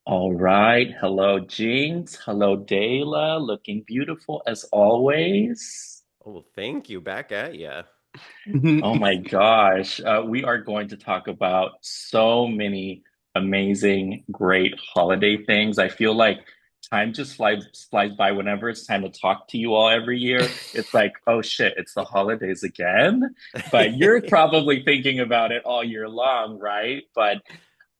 All right. Hello, Jinx. Hello, Dayla. Looking beautiful as always. Oh, thank you. Back at ya. Oh my gosh. We are going to talk about so many amazing, great holiday things. I feel like time just flies by whenever it's time to talk to you all every year. It's like, oh shit, it's the holidays again. But you're probably thinking about it all year long, right? But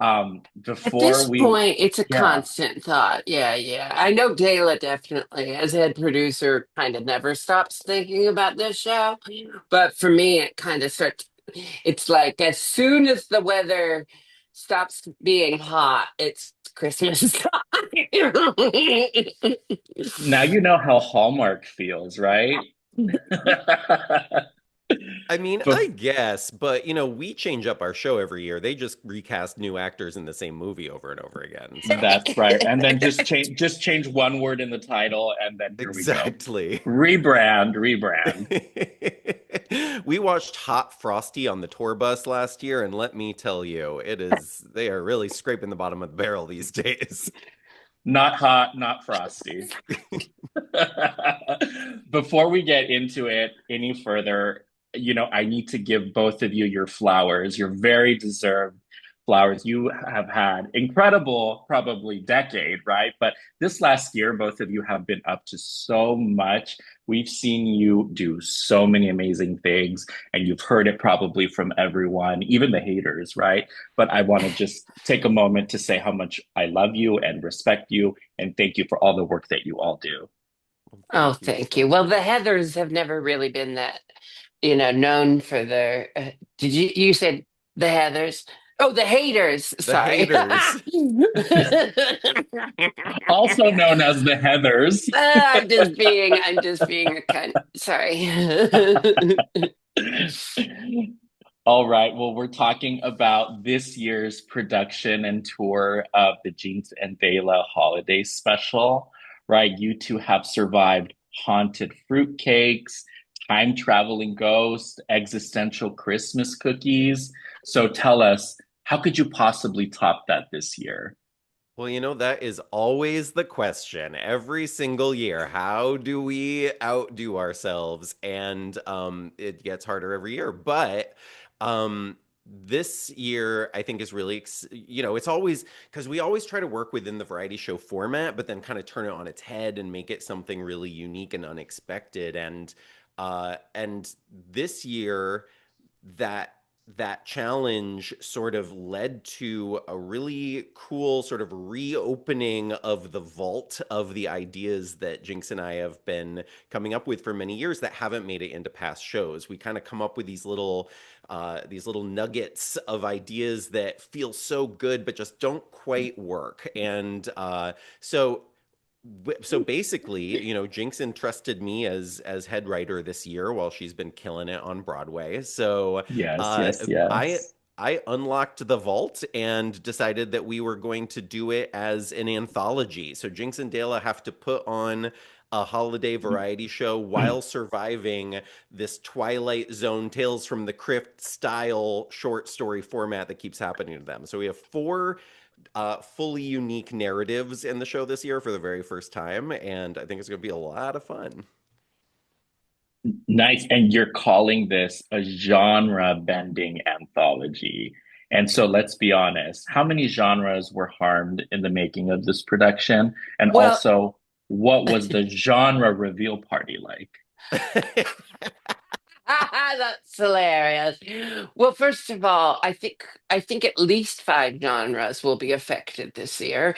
At this before we, point, it's a yeah. constant thought. Yeah, yeah. I know Dayla definitely, as head producer, kind of never stops thinking about this show. But for me, it kind of starts, it's like as soon as the weather stops being hot, it's Christmas time. Now you know how Hallmark feels, right? I mean, But I guess, but we change up our show every year. They just recast new actors in the same movie over and over again. So, that's right. And then just change one word in the title and then here we go. exactly. Rebrand. We watched Hot Frosty on the tour bus last year, and let me tell you, they are really scraping the bottom of the barrel these days. Not hot, not frosty. Before we get into it any further, I need to give both of you your flowers, your very deserved flowers. You have had incredible, probably decade, right? But this last year, both of you have been up to so much. We've seen you do so many amazing things, and you've heard it probably from everyone, even the haters, right? But I want to just take a moment to say how much I love you and respect you, and thank you for all the work that you all do. Well, Oh, thank you thank so you. Well, the much. Heathers have never really been that, known for their. Did you said the Heathers? Oh, the haters. The Sorry. haters. Also known as the Heathers. I'm just being a cunt. Sorry. All right. Well, we're talking about this year's production and tour of the Jinkx and DeLa Holiday Special, right? You two have survived haunted fruitcakes, time traveling ghosts, existential Christmas cookies. So tell us, how could you possibly top that this year? Well, that is always the question every single year. How do we outdo ourselves? And it gets harder every year. But this year, I think is really, it's always because we always try to work within the variety show format, but then kind of turn it on its head and make it something really unique and unexpected. And this year, that that challenge sort of led to a really cool sort of reopening of the vault of the ideas that Jinx and I have been coming up with for many years that haven't made it into past shows. We kind of come up with these little nuggets of ideas that feel so good but just don't quite work. And so basically, Jinx entrusted me as head writer this year while she's been killing it on Broadway. So Yes, uh, yes, I yes. I unlocked the vault and decided that we were going to do it as an anthology. So Jinx and DeLa have to put on a holiday variety show while surviving this Twilight Zone Tales from the Crypt style short story format that keeps happening to them. So we have four fully unique narratives in the show this year for the very first time, and I think it's going to be a lot of fun. Nice. And you're calling this a genre bending anthology. And so let's be honest, how many genres were harmed in the making of this production? And Well, also, what was the genre reveal party like? that's hilarious. Well, first of all, I think at least five genres will be affected this year,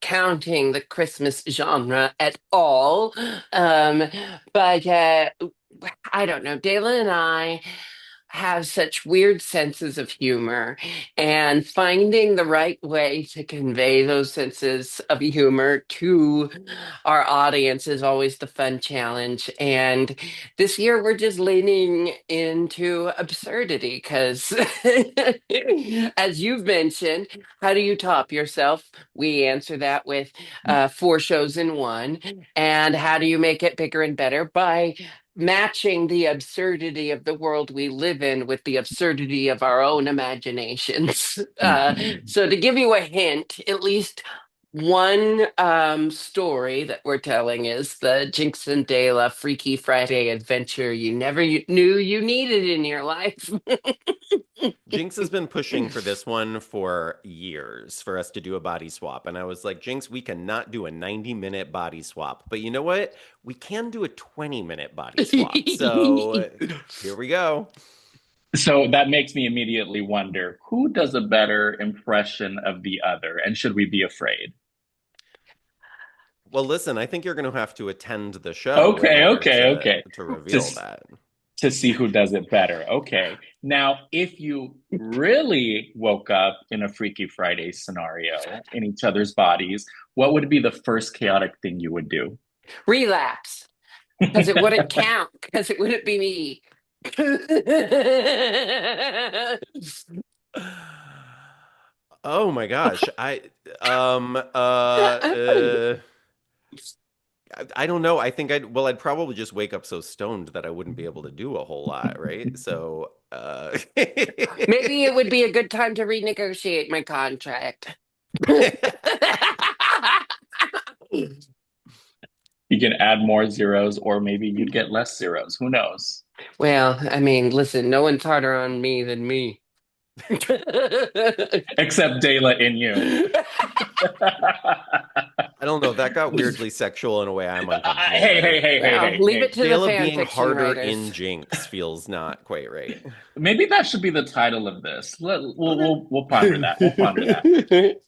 counting the Christmas genre at all. Um, but I don't know. Dalen and I have such weird senses of humor, and finding the right way to convey those senses of humor to our audience is always the fun challenge. And this year we're just leaning into absurdity because, as you've mentioned, how do you top yourself? We answer that with four shows in one. And how do you make it bigger and better? By matching the absurdity of the world we live in with the absurdity of our own imaginations. Mhm. So, to give you a hint, at least one story that we're telling is the Jinkx and DeLa Freaky Friday adventure you never knew you needed in your life. Jinkx has been pushing for this one for years for us to do a body swap. And I was like, Jinkx, we cannot do a 90-minute body swap. But you know what? We can do a 20-minute body swap. So here we go. So that makes me immediately wonder who does a better impression of the other, and should we be afraid? Well, listen, I think you're going to have to attend the show in Okay, order okay, okay. to To reveal that. to see who does it better. Okay. Now, if you really woke up in a Freaky Friday scenario in each other's bodies, what would be the first chaotic thing you would do? Relapse, because it wouldn't count, because it wouldn't be me. Oh my gosh. I don't know. I think I'd probably just wake up so stoned that I wouldn't be able to do a whole lot, right? So, Maybe it would be a good time to renegotiate my contract. You can add more zeros, or maybe you'd get less zeros. Who knows? Well, I mean, listen, no one's harder on me than me. Except Dayla in you. I don't know. That got weirdly sexual in a way I'm uncomfortable Hey, hey, with. hey, hey, Well, hey, leave it hey. to the Dela fan being fiction harder writers. in Jinkx feels not quite right. Maybe that should be the title of this. Okay. We'll ponder that. We'll ponder that.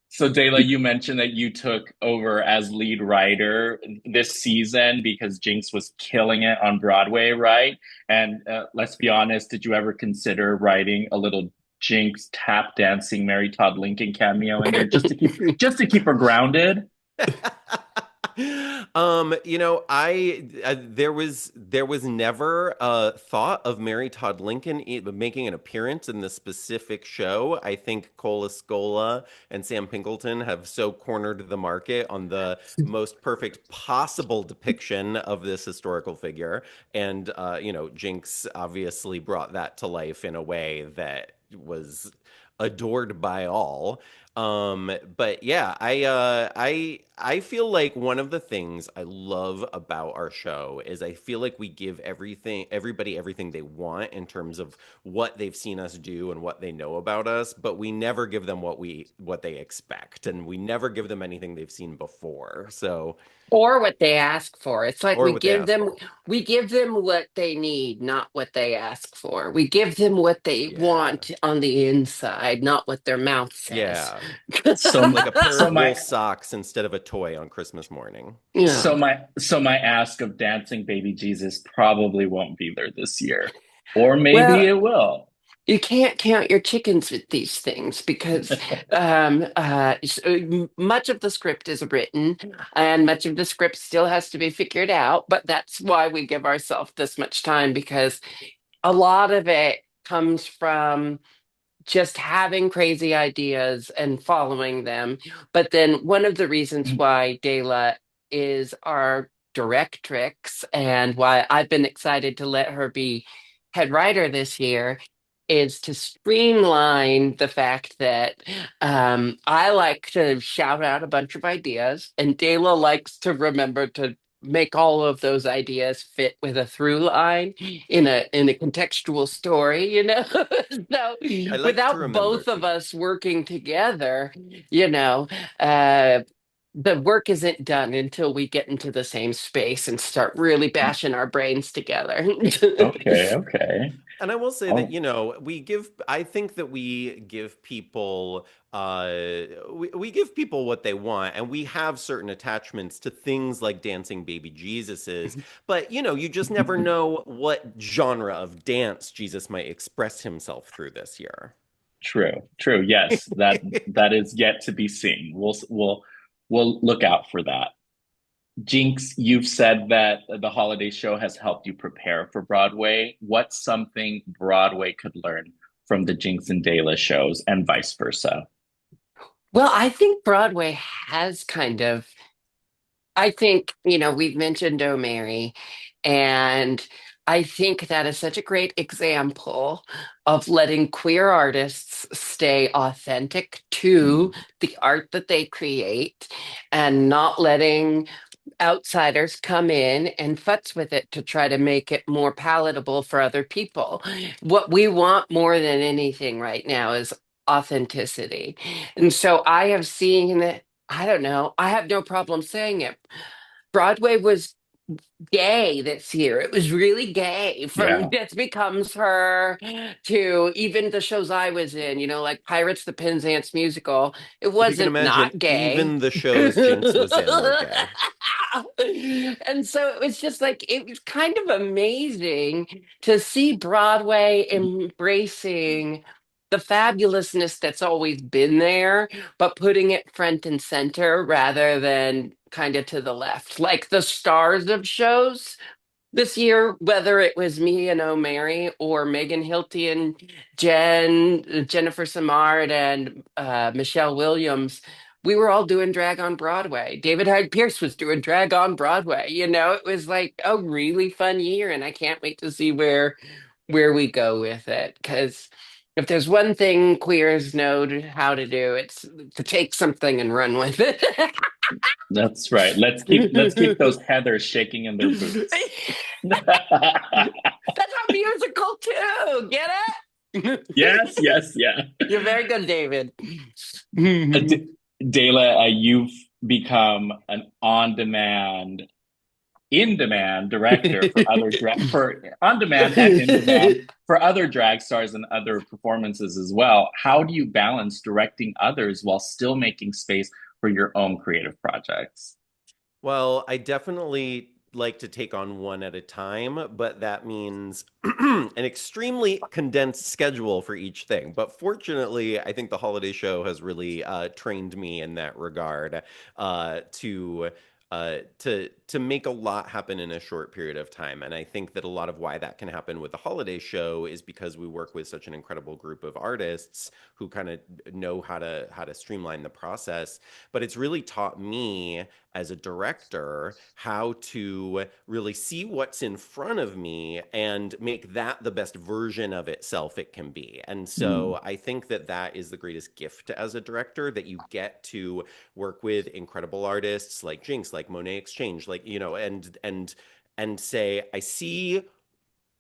So, Dayla, you mentioned that you took over as lead writer this season because Jinkx was killing it on Broadway, right? And let's be honest, did you ever consider writing a little Jinkx tap dancing Mary Todd Lincoln cameo in there just to keep her grounded? There was never a thought of Mary Todd Lincoln making an appearance in this specific show. I think Cola Scola and Sam Pinkleton have so cornered the market on the most perfect possible depiction of this historical figure, and Jinkx obviously brought that to life in a way that was adored by all. But yeah, I feel like one of the things I love about our show is I feel like we give everybody everything they want in terms of what they've seen us do and what they know about us, but we never give them what they expect, and we never give them anything they've seen before. So, Or what they ask for. It's like or what they ask for. we give them what they need, not what they ask for. We give them what they Yeah. want on the inside, not what their mouth says. Yeah. So Like a pair so of wool my socks instead of a toy on Christmas morning. Yeah. so my ask of dancing baby Jesus probably won't be there this year. Or maybe Well, it will. you can't count your chickens with these things because much of the script is written and much of the script still has to be figured out. But that's why we give ourselves this much time because a lot of it comes from just having crazy ideas and following them. But then one of the reasons why Dela is our directrix and why I've been excited to let her be head writer this year is to streamline the fact that I like to shout out a bunch of ideas, and Dela likes to remember to make all of those ideas fit with a through line in a contextual story, so I like to without remember both of to. us working together, you know uh the work isn't done until we get into the same space and start really bashing our brains together. Okay, okay. And I will say that, Oh, I think that we give people what they want, and we have certain attachments to things like dancing baby Jesuses, but you just never know what genre of dance Jesus might express himself through this year. true, true. Yes, that is yet to be seen. We'll look out for that. Jinx, you've said that the holiday show has helped you prepare for Broadway. What's something Broadway could learn from the Jinx and DeLa shows and vice versa? Well, I think Broadway has kind of, I think, we've mentioned Oh Mary, And I think that is such a great example of letting queer artists stay authentic to the art that they create and not letting outsiders come in and futz with it to try to make it more palatable for other people. What we want more than anything right now is authenticity. And so I have seen that, I don't know, I have no problem saying it. Broadway was gay this year. It was really gay from Yeah. This Becomes Her to even the shows I was in, like Pirates, the Penzance musical. It If you can wasn't imagine, not gay. even the shows Jinkx was in were gay. And so it was just like, it was kind of amazing to see Broadway embracing the fabulousness that's always been there, but putting it front and center rather than kind of to the left. Like the stars of shows this year, whether it was Mia and O'Mary or Megan Hilty and Jennifer Samard and Michelle Williams, we were all doing drag on Broadway. David Hyde Pierce was doing drag on Broadway. It was like a really fun year, and I can't wait to see where we go with it. Because if there's one thing queers know how to do, it's to take something and run with it. That's right. Let's keep those heathers shaking in their boots. That's a musical too. Get it? Yes, yes, yeah. You're very good, David. Dela, you've become an on-demand, in-demand director for for on-demand and in-demand for other drag stars and other performances as well. How do you balance directing others while still making space for your own creative projects? Well, I definitely like to take on one at a time, but that means an extremely condensed schedule for each thing. But fortunately, I think the holiday show has really trained me in that regard to to make a lot happen in a short period of time. And I think that a lot of why that can happen with the holiday show is because we work with such an incredible group of artists who kind of know how to streamline the process. But it's really taught me as a director how to really see what's in front of me and make that the best version of itself it can be. And Mm. so I think that that is the greatest gift as a director, that you get to work with incredible artists like Jinkx, like Monet Exchange, like, and say, I see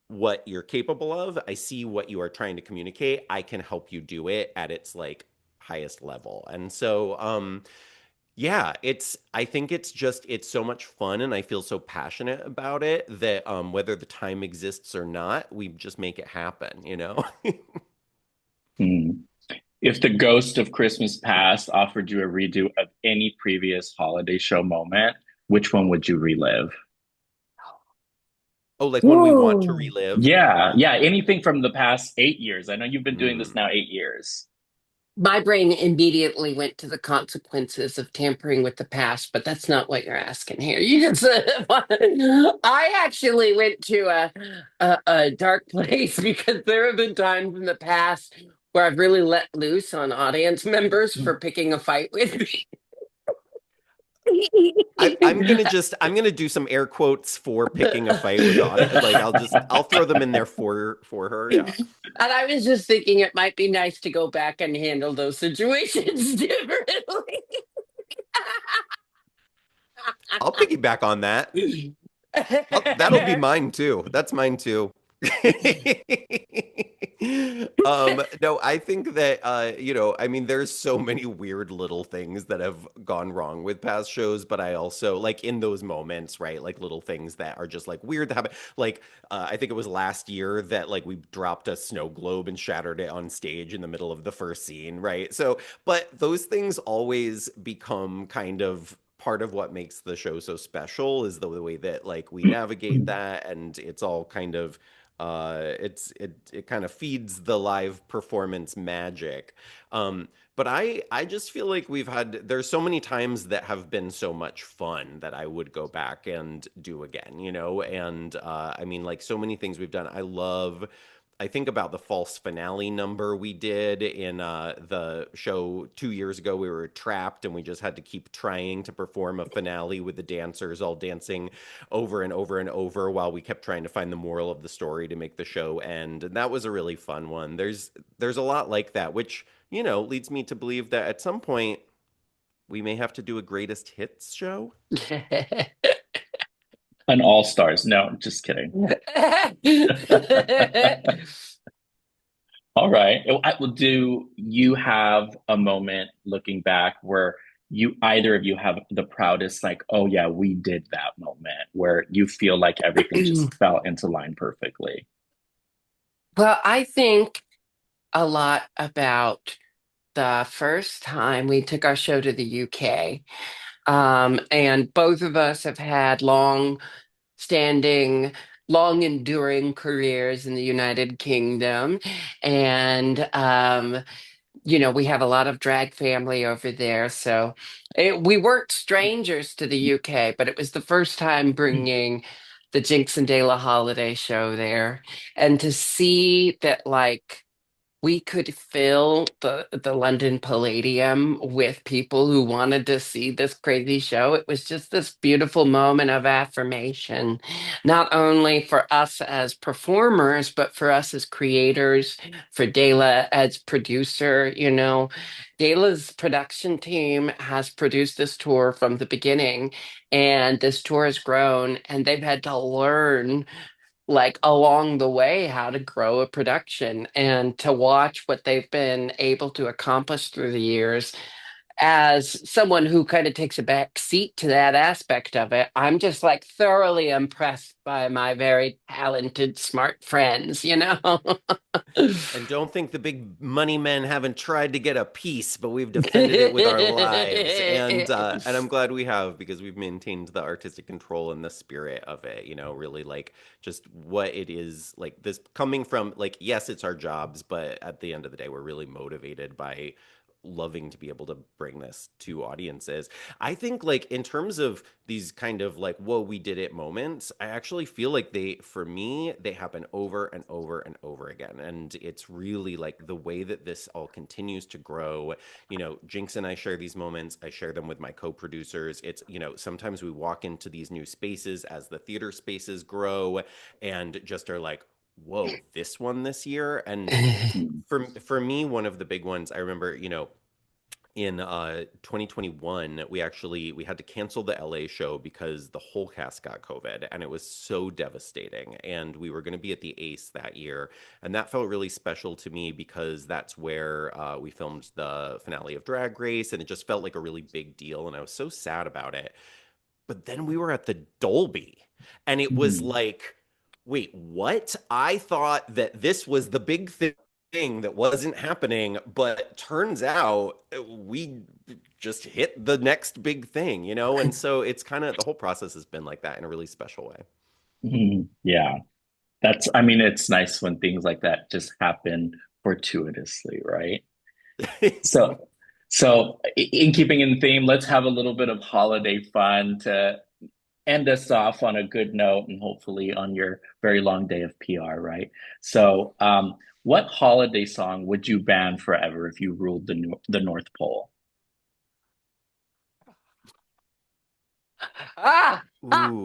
what you're capable of. I see what you are trying to communicate. I can help you do it at its like highest level. And so yeah, I think it's so much fun, and I feel so passionate about it that whether the time exists or not, we just make it happen, you know? Mm. If the ghost of Christmas past offered you a redo of any previous holiday show moment, which one would you relive? Oh, like when we want to Ooh. relive. Yeah, yeah, anything from the past 8 years. I know you've been doing this Hmm. now 8 years. My brain immediately went to the consequences of tampering with the past, but that's not what you're asking here. You just, I actually went to a dark place because there have been times in the past where I've really let loose on audience members for picking a fight with me. I'm gonna do some air quotes for picking a fight with the audience. Like I'll throw them in there for her. Yeah, And I was just thinking it might be nice to go back and handle those situations differently. I'll piggyback on that. That'll be mine too. That's mine too. No, I think that I mean, there's so many weird little things that have gone wrong with past shows, but I also like in those moments, right? Like little things that are just like weird that happen. Like I think it was last year that like we dropped a snow globe and shattered it on stage in the middle of the first scene, right? So, but those things always become kind of part of what makes the show so special is the way that like we navigate that, and it's all kind of it kind of feeds the live performance magic. But I just feel like there's so many times that have been so much fun that I would go back and do again, and I mean, like so many things we've done. I love I think about the false finale number we did in the show 2 years ago. We were trapped and we just had to keep trying to perform a finale with the dancers all dancing over and over and over while we kept trying to find the moral of the story to make the show end. And that was a really fun one. There's a lot like that, which, leads me to believe that at some point we may have to do a greatest hits show. An all stars. No, just kidding. All right. Well, do you have a moment looking back where either of you have the proudest, like, oh yeah, we did that moment where you feel like everything just fell into line perfectly? Well, I think a lot about the first time we took our show to the UK. And both of us have had standing, long enduring careers in the United Kingdom. And, we have a lot of drag family over there. So we weren't strangers to the UK, but it was the first time bringing the Jinkx and DeLa Holiday Show there. And to see that, like, we could fill the London Palladium with people who wanted to see this crazy show. It was just this beautiful moment of affirmation, not only for us as performers, but for us as creators, for Dela as producer. Dela's production team has produced this tour from the beginning, and this tour has grown, and they've had to learn like along the way how to grow a production and to watch what they've been able to accomplish through the years. As someone who kind of takes a back seat to that aspect of it, I'm just like thoroughly impressed by my very talented, smart friends. And don't think the big money men haven't tried to get a piece, but we've defended it with our lives. And I'm glad we have, because we've maintained the artistic control and the spirit of it, really like just what it is, like this coming from, like, yes, it's our jobs, but at the end of the day, we're really motivated by loving to be able to bring this to audiences. I think, like, in terms of these kind of like, whoa, we did it moments, I actually feel like for me, they happen over and over and over again. And it's really like the way that this all continues to grow. Jinkx and I share these moments. I share them with my co-producers. It's, sometimes we walk into these new spaces as the theater spaces grow and just are like, whoa, this one this year. And for me, one of the big ones I remember, in 2021, we had to cancel the LA show because the whole cast got COVID, and it was so devastating. And we were going to be at the Ace that year, and that felt really special to me because that's where we filmed the finale of Drag Race, and it just felt like a really big deal. And I was so sad about it. But then we were at the Dolby, and it was like, wait, what? I thought that this was the big thing that wasn't happening, but turns out we just hit the next big thing, And so it's kind of, the whole process has been like that in a really special way. Yeah. I mean, it's nice when things like that just happen fortuitously, right? So, so in keeping in theme, let's have a little bit of holiday fun to end us off on a good note and hopefully on your very long day of PR, right? So, what holiday song would you ban forever if you ruled the North Pole? Ooh.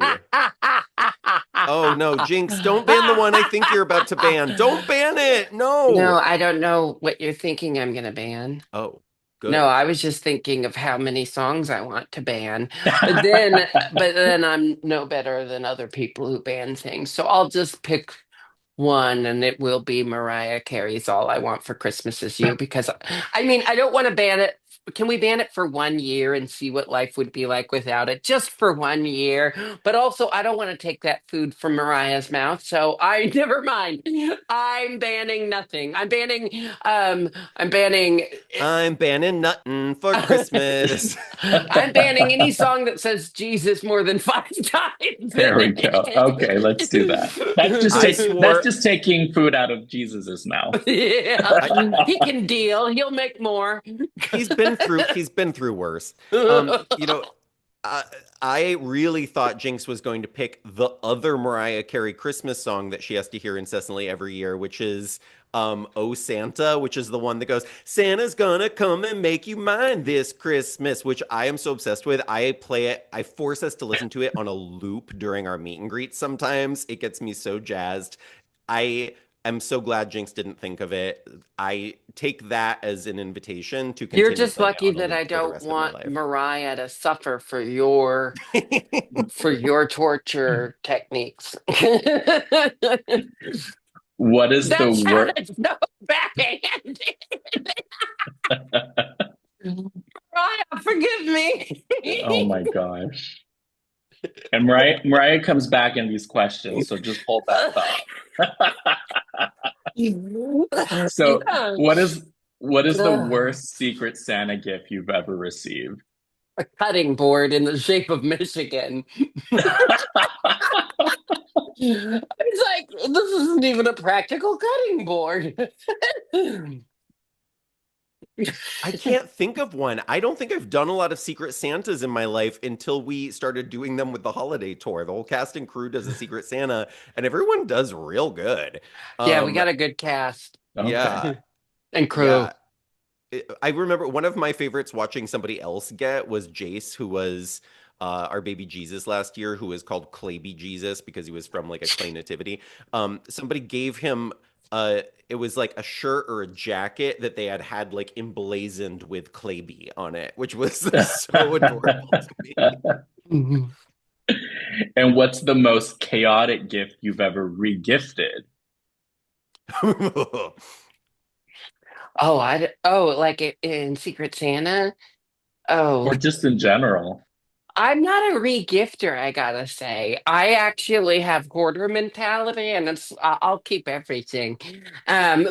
Oh no, Jinkx, don't ban the one I think you're about to ban. Don't ban it. No, No. I don't know what you're thinking I'm going to ban. Oh, No, good. I was just thinking of how many songs I want to ban. But then I'm no better than other people who ban things. So I'll just pick one, and it will be Mariah Carey's All I Want for Christmas Is You, because I mean, I don't want to ban it. Can we ban it for 1 year and see what life would be like without it? Just for 1 year. But also, I don't want to take that food from Mariah's mouth. So I never mind. I'm banning nothing. I'm banning I'm banning nuttin' for Christmas. I'm banning any song that says Jesus more than 5 times There in we go. Okay, let's do that. That's just I that's swore just taking food out of Jesus's mouth. Yeah, I he can deal. He'll make more. he's been through worse. You know, Uh, I really thought Jinkx was going to pick the other Mariah Carey Christmas song that she has to hear incessantly every year, which is Oh Santa, which is the one that goes, Santa's gonna come and make you mine this Christmas, which I am so obsessed with. I play it, I force us to listen to it on a loop during our meet and greets sometimes. It gets me so jazzed. I am so glad Jinkx didn't think of it. I take that as an invitation to You're continue just playing it lucky on a that I loop for the don't rest of my want life. Mariah to suffer for your torture techniques. What is the That word? sounded so bad. Mariah, forgive me. Oh my gosh. And Mariah comes back in these questions, so just hold that thought. So, Yeah. what is the worst Secret Santa gift you've ever received? A cutting board in the shape of Michigan. It's like, this isn't even a practical cutting board. I can't think of one. I don't think I've done a lot of Secret Santas in my life until we started doing them with the holiday tour. The whole cast and crew does a Secret Santa, and everyone does real good. Yeah, we Um, got a good cast Okay. yeah, and crew. yeah. I remember one of my favorites watching somebody else get was Jace, who was our baby Jesus last year, who was called Clayby Jesus because he was from like a clay nativity. Somebody gave him it was like a shirt or a jacket that they had like emblazoned with Clayby on it, which was so adorable to me. Mhm. And what's the most chaotic gift you've ever regifted? Like in Secret Santa. Or Oh, just in general? I'm not a re-gifter, I gotta say. I actually have hoarder mentality, and I'll keep everything. Um,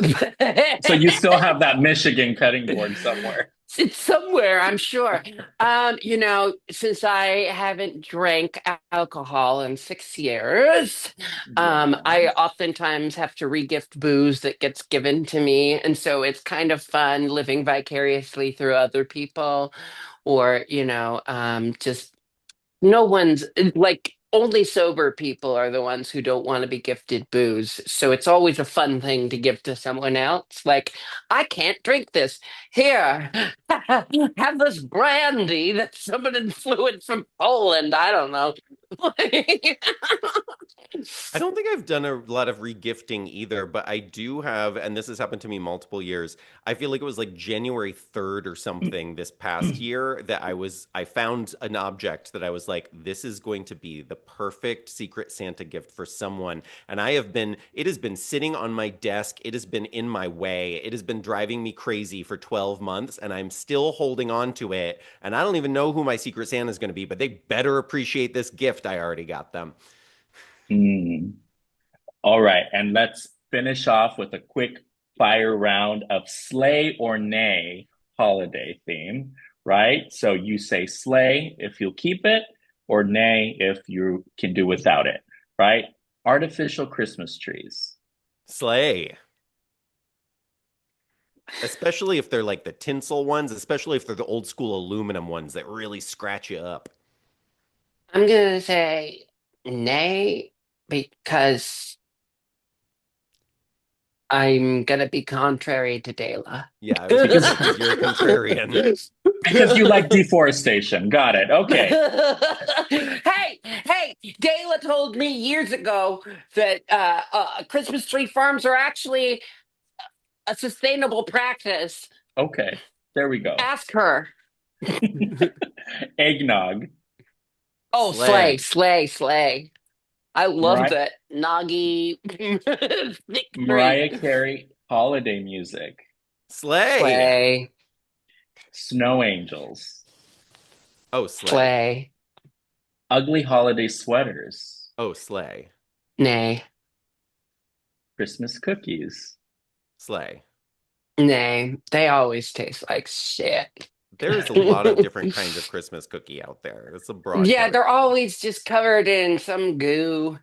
So you still have that Michigan cutting board somewhere. it's somewhere, I'm sure. Since I haven't drank alcohol in 6 years, Yeah. I oftentimes have to re-gift booze that gets given to me, and so it's kind of fun living vicariously through other people, or just no one's like only sober people are the ones who don't want to be gifted booze. So it's always a fun thing to give to someone else. Like, I can't drink this. Here, have this brandy that someone fluid from Poland. I don't know. I don't think I've done a lot of regifting either, but I do have, and this has happened to me multiple years. I feel like it was like January 3rd or something this past year that I found an object that I was like, this is going to be the perfect Secret Santa gift for someone. And it has been sitting on my desk. It has been in my way. It has been driving me crazy for 12 months, and I'm still holding on to it. And I don't even know who my Secret Santa is going to be, but they better appreciate this gift I already got them. Mm. All right. And let's finish off with a quick fire round of slay or nay holiday theme, right? So you say slay if you'll keep it, or nay if you can do without it, right? Artificial Christmas trees. Slay. Especially if they're like the tinsel ones, especially if they're the old school aluminum ones that really scratch you up. I'm gonna say nay because I'm gonna be contrary to Dela. Yeah, I was gonna say because you're a contrarian. Because you like deforestation. Got it. Okay. Hey, Dela told me years ago that Christmas tree farms are actually a sustainable practice. Okay. There we go. Ask her. Eggnog. Oh, slay, Slay. slay, slay. I love Mariah, that noggy thick tree. Mariah Carey holiday music. Slay. Slay, Snow angels. Oh, slay. slay, Ugly holiday sweaters. Oh, slay. nay, Christmas cookies. Slay. nay. They always taste like shit. There's a lot of different kinds of Christmas cookie out there. It's a broad Yeah, they're category. always just covered in some goo.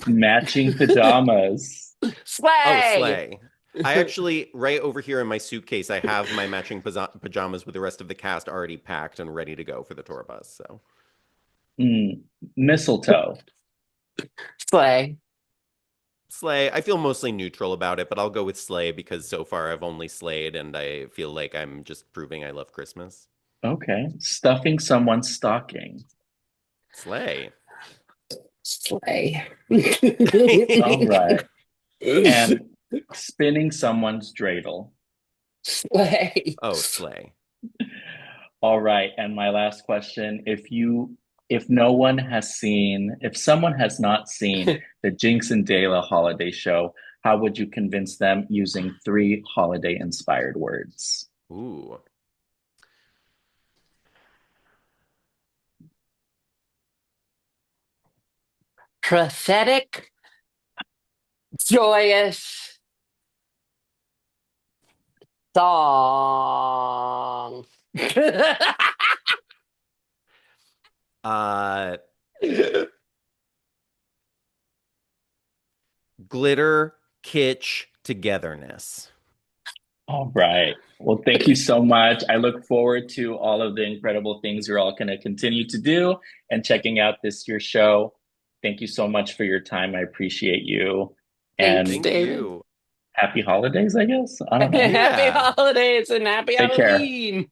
Matching pajamas. Oh, Slay! slay. I actually, right over here in my suitcase, I have my matching pajamas with the rest of the cast already packed and ready to go for the tour bus. So, Mm, mistletoe. Slay. sleigh, I feel mostly neutral about it, but I'll go with sleigh because so far I've only slayed and I feel like I'm just proving I love Christmas. Okay. Stuffing someone's stocking. Sleigh. Slay. All right. And spinning someone's dreidel. Slay. Oh, sleigh. All right. And my last question, if no one has seen, if someone has not seen the Jinkx and DeLa Holiday Show, how would you convince them using three holiday inspired words? Ooh. Prophetic, joyous song. Uh, glitter, kitsch, togetherness. All right. Well, thank you so much. I look forward to all of the incredible things you're all going to continue to do and checking out this year's show. Thank you so much for your time. I appreciate you. Thanks, And Thank David. you. happy holidays, I guess. I don't know. Happy Yeah. holidays and happy Take care. Halloween.